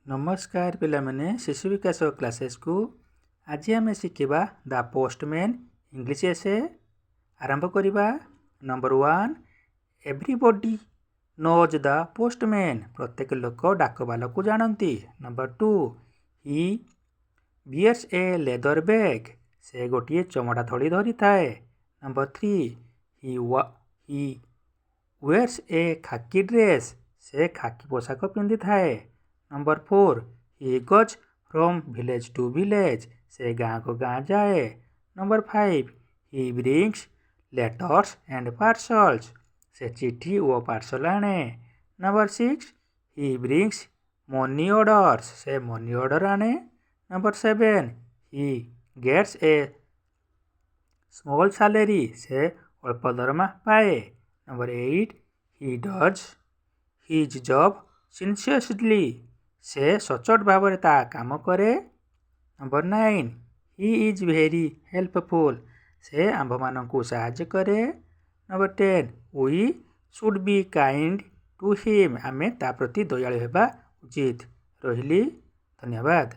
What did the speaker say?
नमस्कार पिलामाने शिशु विकास क्लासेस को आज आम शिखा द पोस्टमैन इंग्लिश एसे आरंभ करिबा। Number 1 everybody knows the postman प्रत्येक लोक डाकबाला को जानती। Number 2 he bears a leather bag से गोटे चमड़ा थड़ी धरी थाए। नंबर 3 ही वेयर्स ए खाकी ड्रेस से खाकी पोशाक पिंधि थाए। Number 4 he goes from village to village से गाँ को गाँ जाए। Number 5 he brings letters and parcels से चिट्ठी व पार्सल आने। Number 6 he brings money orders से मनी ऑर्डर आने। Number 7 he gets a small salary से अल्प दरमा पाए। Number 8 he does his job sincerely से सचोट भाव ता काम करे। Number 9 he is very helpful से आंभ मान को साहाय्य करे। Number 10 we should be kind to him आमे ता प्रति दयालु हेबा उचित। रहिली, धन्यवाद।